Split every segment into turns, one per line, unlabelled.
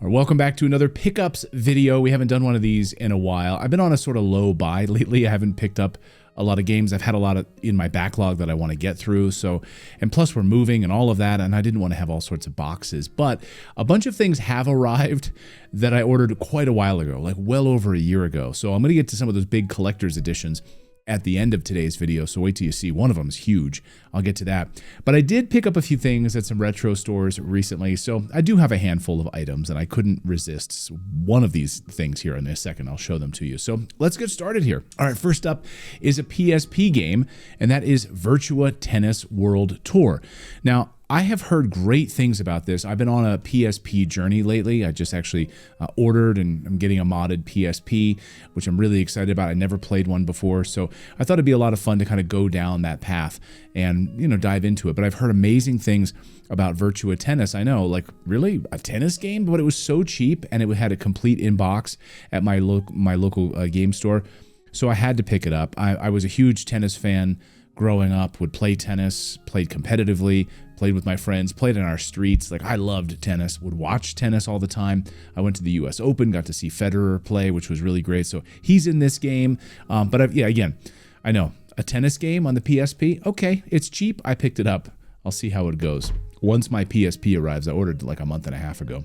Or welcome back to another pickups video. We haven't done one of these in a while. I've been on a sort of low buy lately. I haven't picked up a lot of games. I've had a lot of in my backlog that I want to get through. So, and plus we're moving and all of that, and I didn't want to have all sorts of boxes. But a bunch of things have arrived that I ordered quite a while ago, like well over a year ago. So I'm going to get to some of those big collector's editions at the end of today's video, so wait till you see. One of them is huge. I'll get to that. But I did pick up a few things at some retro stores recently, so I do have a handful of items, and I couldn't resist one of these things here in a second. I'll show them to you. So let's get started here. All right, first up is a PSP game, and that is Virtua Tennis World Tour. Now, I have heard great things about this. I've been on a PSP journey lately. I just actually ordered and I'm getting a modded PSP, which I'm really excited about. I never played one before, so I thought it'd be a lot of fun to kind of go down that path and, you know, dive into it. But I've heard amazing things about Virtua Tennis. I know, like, really? A tennis game? But it was so cheap, and it had a complete inbox at my local game store, so I had to pick it up. I was a huge tennis fan growing up, would play tennis, played competitively, played with my friends, played in our streets. Like, I loved tennis, would watch tennis all the time. I went to the US Open, got to see Federer play, which was really great. So he's in this game. Yeah, again, I know, a tennis game on the PSP, okay, it's cheap. I picked it up. I'll see how it goes. Once my PSP arrives, I ordered like a month and a half ago.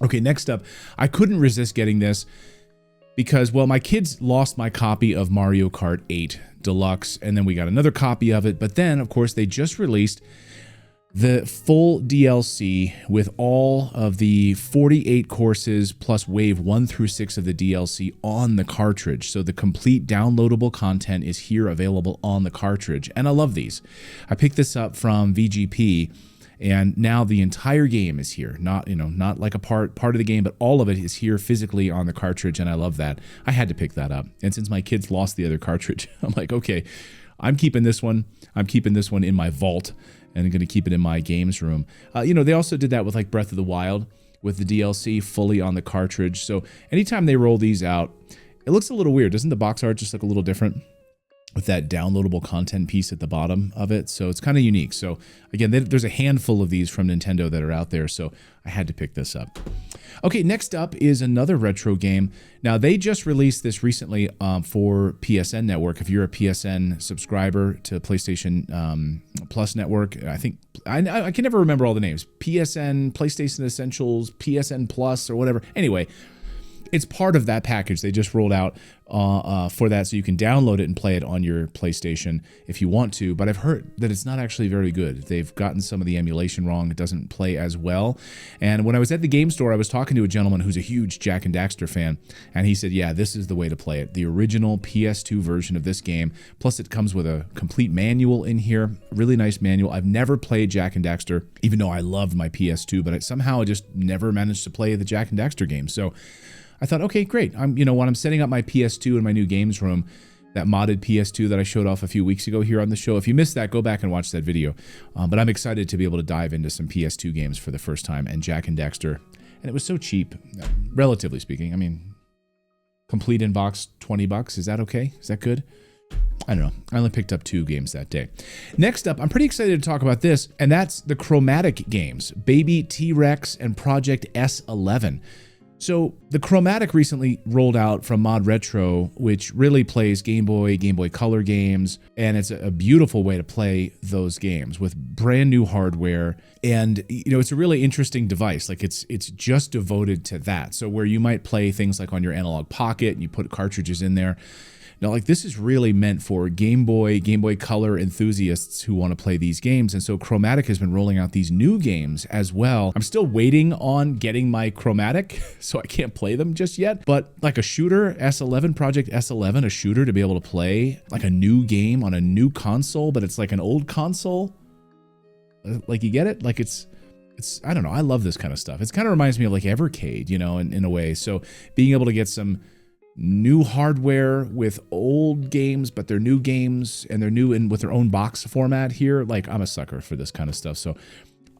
Okay, next up, I couldn't resist getting this because, well, my kids lost my copy of Mario Kart 8 Deluxe, and then we got another copy of it. But then, of course, they just released the full DLC with all of the 48 courses plus wave 1 through 6 of the DLC on the cartridge. So the complete downloadable content is here available on the cartridge. And I love these. I picked this up from VGP, and now the entire game is here. Not like a part of the game, but all of it is here physically on the cartridge, and I love that. I had to pick that up. And since my kids lost the other cartridge, I'm like, okay, I'm keeping this one. I'm keeping this one in my vault, and I'm going to keep it in my games room. They also did that with like Breath of the Wild with the DLC fully on the cartridge. So anytime they roll these out, it looks a little weird. Doesn't the box art just look a little different with that downloadable content piece at the bottom of it? So it's kind of unique. So again, there's a handful of these from Nintendo that are out there, so I had to pick this up. Okay, next up is another retro game. Now, they just released this recently for PSN Network. If you're a PSN subscriber to PlayStation Plus Network, I think, I can never remember all the names. PSN, PlayStation Essentials, PSN Plus, or whatever. Anyway, it's part of that package. They just rolled out for that, so you can download it and play it on your PlayStation if you want to. But I've heard that it's not actually very good. They've gotten some of the emulation wrong. It doesn't play as well. And when I was at the game store, I was talking to a gentleman who's a huge Jak and Daxter fan, and he said, yeah, this is the way to play it. The original PS2 version of this game. Plus, it comes with a complete manual in here. Really nice manual. I've never played Jak and Daxter, even though I loved my PS2, but somehow I just never managed to play the Jak and Daxter game. So I thought, okay, great. When I'm setting up my PS2 in my new games room, that modded PS2 that I showed off a few weeks ago here on the show, if you missed that, go back and watch that video. But I'm excited to be able to dive into some PS2 games for the first time, and Jak and Daxter. And it was so cheap, relatively speaking. I mean, complete in box, $20. Is that okay? Is that good? I don't know. I only picked up 2 games that day. Next up, I'm pretty excited to talk about this, and that's the Chromatic games, Baby T-Rex and Project S11. So the Chromatic recently rolled out from Mod Retro, which really plays Game Boy Color games, and it's a beautiful way to play those games with brand new hardware. And it's a really interesting device. Like it's just devoted to that. So where you might play things like on your analog pocket and you put cartridges in there. Now, like, this is really meant for Game Boy Color enthusiasts who want to play these games, and so Chromatic has been rolling out these new games as well. I'm still waiting on getting my Chromatic, so I can't play them just yet, but like a shooter, S11, Project S11, a shooter to be able to play like a new game on a new console, but it's like an old console. Like, you get it? Like, it's I don't know, I love this kind of stuff. It kind of reminds me of like Evercade, in a way. So being able to get some new hardware with old games, but they're new games and they're new with their own box format here. Like, I'm a sucker for this kind of stuff. So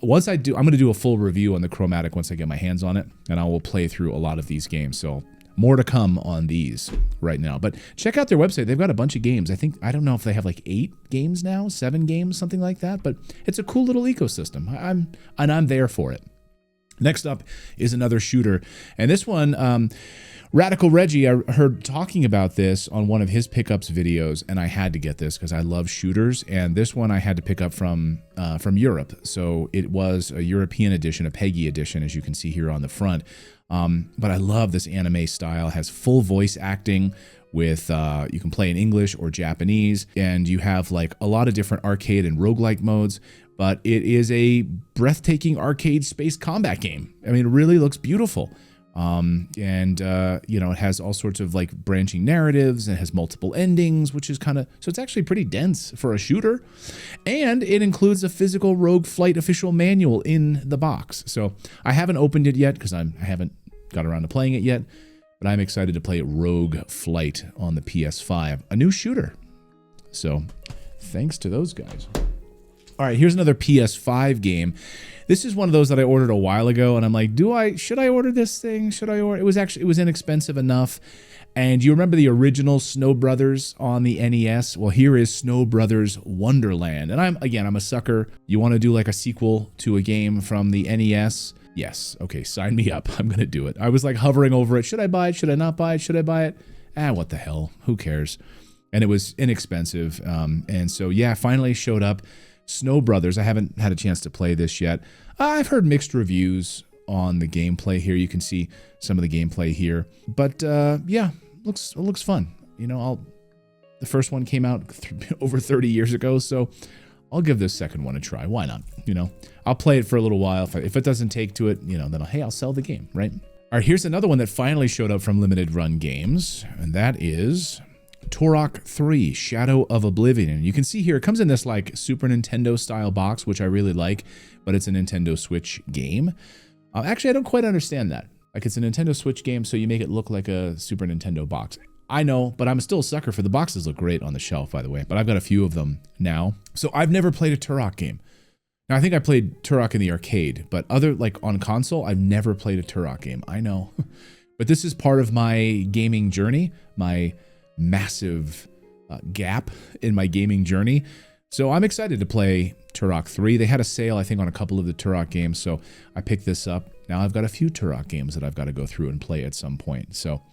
once I'm going to do a full review on the Chromatic once I get my hands on it, and I will play through a lot of these games. So more to come on these right now. But check out their website. They've got a bunch of games. I don't know if they have like 8 games now, 7 games, something like that. But it's a cool little ecosystem. I'm there for it. Next up is another shooter, and this one, Radical Reggie, I heard talking about this on one of his pickups videos, and I had to get this because I love shooters, and this one I had to pick up from Europe. So it was a European edition, a PEGI edition, as you can see here on the front. But I love this anime style. It has full voice acting with, you can play in English or Japanese, and you have like a lot of different arcade and roguelike modes, but it is a breathtaking arcade space combat game. I mean, it really looks beautiful. You know, it has all sorts of like branching narratives, and it has multiple endings, which is kind of, so it's actually pretty dense for a shooter. And it includes a physical Rogue Flight official manual in the box. So I haven't opened it yet because I haven't got around to playing it yet, but I'm excited to play Rogue Flight on the PS5, a new shooter. So thanks to those guys. All right, here's another PS5 game. This is one of those that I ordered a while ago, and I'm like, should I order this thing? Should I order? It was inexpensive enough. And you remember the original Snow Brothers on the NES? Well, here is Snow Brothers Wonderland. And I'm a sucker. You want to do like a sequel to a game from the NES? Yes. Okay, sign me up. I'm going to do it. I was like hovering over it. Should I buy it? Should I not buy it? Should I buy it? What the hell? Who cares? And it was inexpensive. And so, yeah, finally showed up. Snow Brothers. I haven't had a chance to play this yet. I've heard mixed reviews on the gameplay here. You can see some of the gameplay here, but yeah, it looks fun. You know, the first one came out over 30 years ago, so I'll give this second one a try. Why not? You know, I'll play it for a little while. If it doesn't take to it, you know, then I'll sell the game, right? All right, here's another one that finally showed up from Limited Run Games, and that is Turok 3, Shadow of Oblivion. And you can see here, it comes in this like Super Nintendo style box, which I really like, but it's a Nintendo Switch game. Actually, I don't quite understand that. Like, it's a Nintendo Switch game, so you make it look like a Super Nintendo box. I know, but I'm still a sucker for the boxes. Look great on the shelf, by the way, but I've got a few of them now. So I've never played a Turok game. Now, I think I played Turok in the arcade, but like on console, I've never played a Turok game. I know. But this is part of my gaming journey, my massive gap in my gaming journey. So I'm excited to play Turok 3. They had a sale, I think, on a couple of the Turok games, so I picked this up. Now I've got a few Turok games that I've got to go through and play at some point. So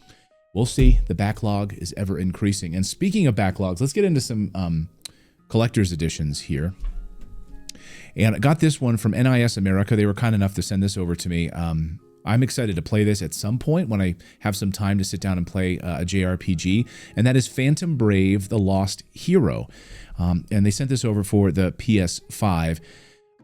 we'll see. The backlog is ever increasing. And speaking of backlogs, let's get into some collector's editions here. And I got this one from NIS America. They were kind enough to send this over to me. I'm excited to play this at some point when I have some time to sit down and play a JRPG, and that is Phantom Brave: The Lost Hero. And they sent this over for the PS5.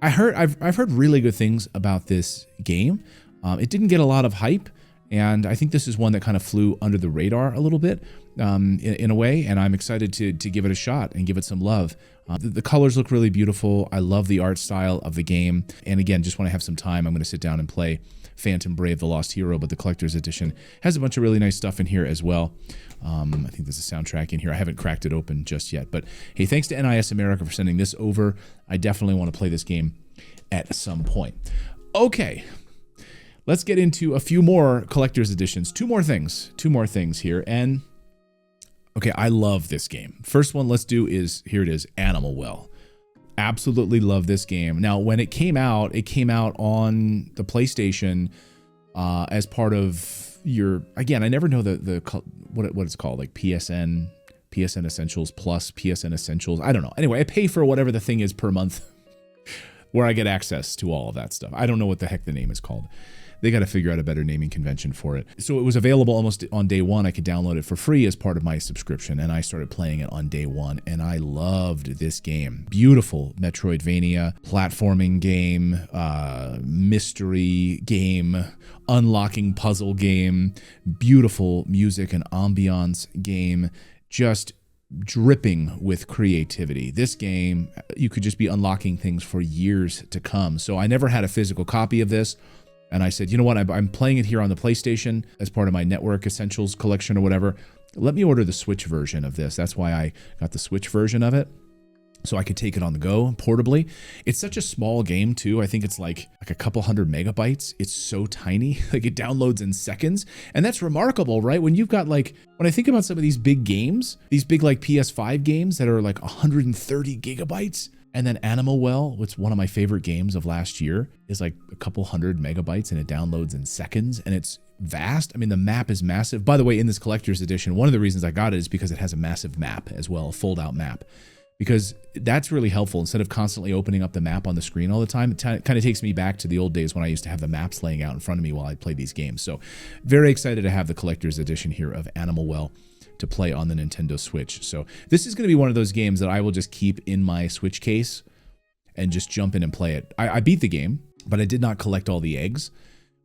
I've heard really good things about this game. It didn't get a lot of hype, and I think this is one that kind of flew under the radar a little bit in a way, and I'm excited to give it a shot and give it some love. The colors look really beautiful. I love the art style of the game, and again, just when I have some time, I'm going to sit down and play Phantom Brave: The Lost Hero, but the collector's edition has a bunch of really nice stuff in here as well. I think there's a soundtrack in here. I haven't cracked it open just yet, but hey, thanks to NIS America for sending this over. I definitely want to play this game at some point. Okay, let's get into a few more collector's editions. Two more things here, and okay, I love this game. First one let's do is, here it is, Animal Well. Absolutely love this game. Now, when it came out on the PlayStation as part of your, again, I never know what it's called, like PSN Essentials Plus, PSN Essentials. I don't know. Anyway, I pay for whatever the thing is per month where I get access to all of that stuff. I don't know what the heck the name is called. They got to figure out a better naming convention for it. So it was available almost on day one. I could download it for free as part of my subscription, and I started playing it on day one, and I loved this game. Beautiful Metroidvania, platforming game, mystery game, unlocking puzzle game, beautiful music and ambiance game, just dripping with creativity. This game, you could just be unlocking things for years to come. So I never had a physical copy of this. And I said, you know what, I'm playing it here on the PlayStation as part of my Network Essentials collection or whatever. Let me order the Switch version of this. That's why I got the Switch version of it, so I could take it on the go portably. It's such a small game too. I think it's like a couple hundred megabytes. It's so tiny, like it downloads in seconds. And that's remarkable, right? When you've got like, when I think about some of these big games, these big like PS5 games that are like 130 gigabytes, And then Animal Well, which one of my favorite games of last year, is like a couple hundred megabytes and it downloads in seconds and it's vast. I mean, the map is massive. By the way, in this collector's edition, one of the reasons I got it is because it has a massive map as well, a fold out map, because that's really helpful. Instead of constantly opening up the map on the screen all the time, it kind of takes me back to the old days when I used to have the maps laying out in front of me while I played these games. So very excited to have the collector's edition here of Animal Well to play on the Nintendo Switch. So this is going to be one of those games that I will just keep in my Switch case and just jump in and play it. I beat the game, but I did not collect all the eggs.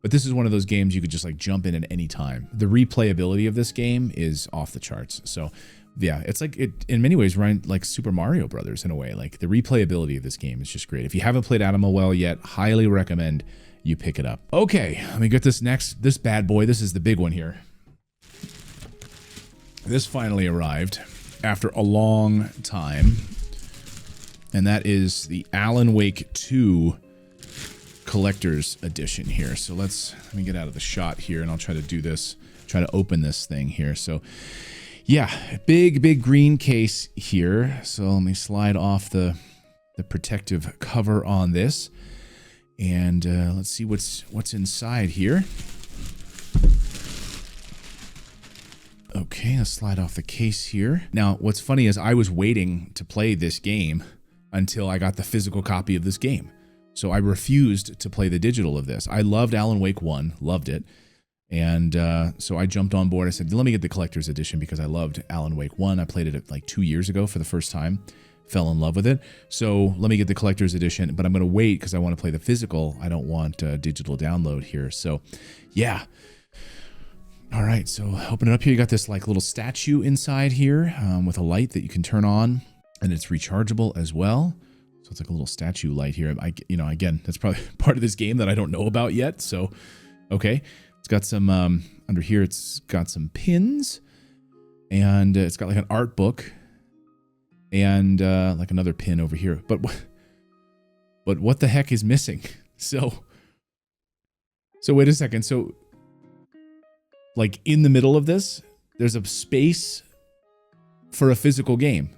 But this is one of those games you could just like jump in at any time. The replayability of this game is off the charts. So yeah, it's like it in many ways like Super Mario Brothers in a way. Like the replayability of this game is just great. If you haven't played Animal Well yet, highly recommend you pick it up. Okay, let me get this bad boy. This is the big one here. This finally arrived after a long time, and that is the Alan Wake 2 Collector's Edition here. So let me get out of the shot here, and I'll try to do this, try to open this thing here. So yeah, big green case here. So let me slide off the protective cover on this, and let's see what's inside here. Okay, let's slide off the case here. Now, what's funny is I was waiting to play this game until I got the physical copy of this game. So I refused to play the digital of this. I loved Alan Wake 1, loved it. And so I jumped on board. I said, let me get the collector's edition because I loved Alan Wake 1. I played it like 2 years ago for the first time. Fell in love with it. So let me get the collector's edition, but I'm going to wait because I want to play the physical. I don't want digital download here. So yeah. All right, so open it up here. You got this like little statue inside here with a light that you can turn on, and it's rechargeable as well. So it's like a little statue light here. Again, that's probably part of this game that I don't know about yet. So, okay, it's got some under here. It's got some pins, and it's got like an art book, and like another pin over here. But what the heck is missing? So wait a second. So, like in the middle of this, there's a space for a physical game.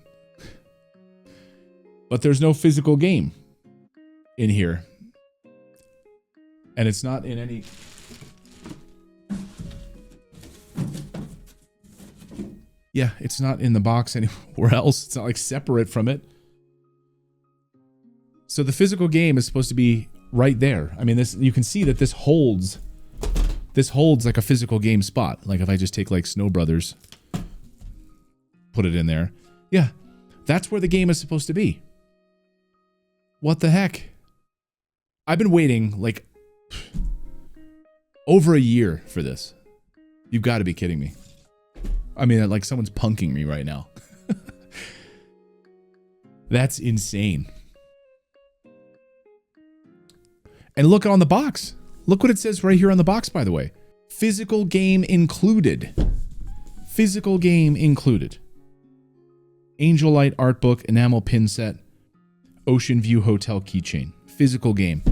But there's no physical game in here. And it's not in any... Yeah, it's not in the box anywhere else. It's not like separate from it. So the physical game is supposed to be right there. I mean, this, you can see that this holds like a physical game spot. Like if I just take like Snow Brothers, put it in there. Yeah, that's where the game is supposed to be. What the heck? I've been waiting like over a year for this. You've got to be kidding me. I mean, like someone's punking me right now. That's insane. And look on the box. Look what it says right here on the box, by the way. Physical game included. Physical game included. Angel Light art book, enamel pin set, Ocean View Hotel keychain. Physical game.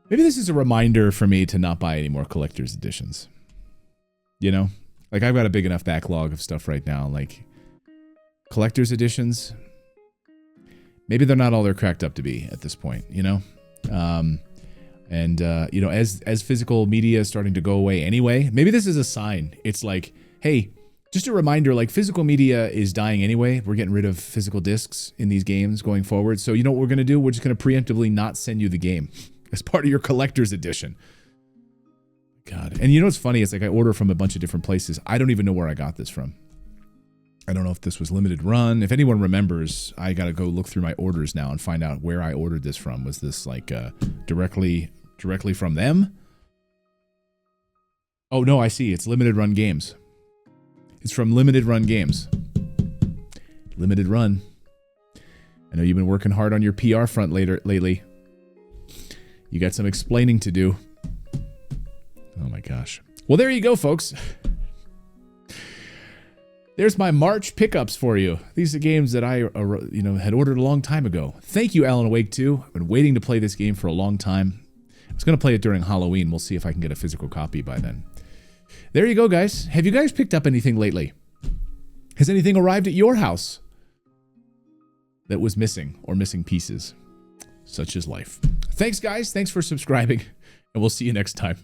Maybe this is a reminder for me to not buy any more collector's editions. You know? Like I've got a big enough backlog of stuff right now. Like collector's editions, maybe they're not all they're cracked up to be at this point, you know? You know, as physical media is starting to go away anyway, maybe this is a sign. It's like, hey, just a reminder, like physical media is dying anyway. We're getting rid of physical discs in these games going forward. So you know what we're going to do? We're just going to preemptively not send you the game as part of your collector's edition. God. And you know what's funny? It's like I order from a bunch of different places. I don't even know where I got this from. I don't know if this was limited run. If anyone remembers, I got to go look through my orders now and find out where I ordered this from. Was this like directly from them? Oh, no, I see. It's limited run games. It's from limited run games. Limited run. I know you've been working hard on your PR front lately. You got some explaining to do. Oh my gosh. Well, there you go, folks. There's my March pickups for you. These are games that I had ordered a long time ago. Thank you, Alan Wake 2. I've been waiting to play this game for a long time. I was going to play it during Halloween. We'll see if I can get a physical copy by then. there you go, guys. Have you guys picked up anything lately? Has anything arrived at your house that was missing or missing pieces? Such is life. Thanks, guys. Thanks for subscribing, and we'll see you next time.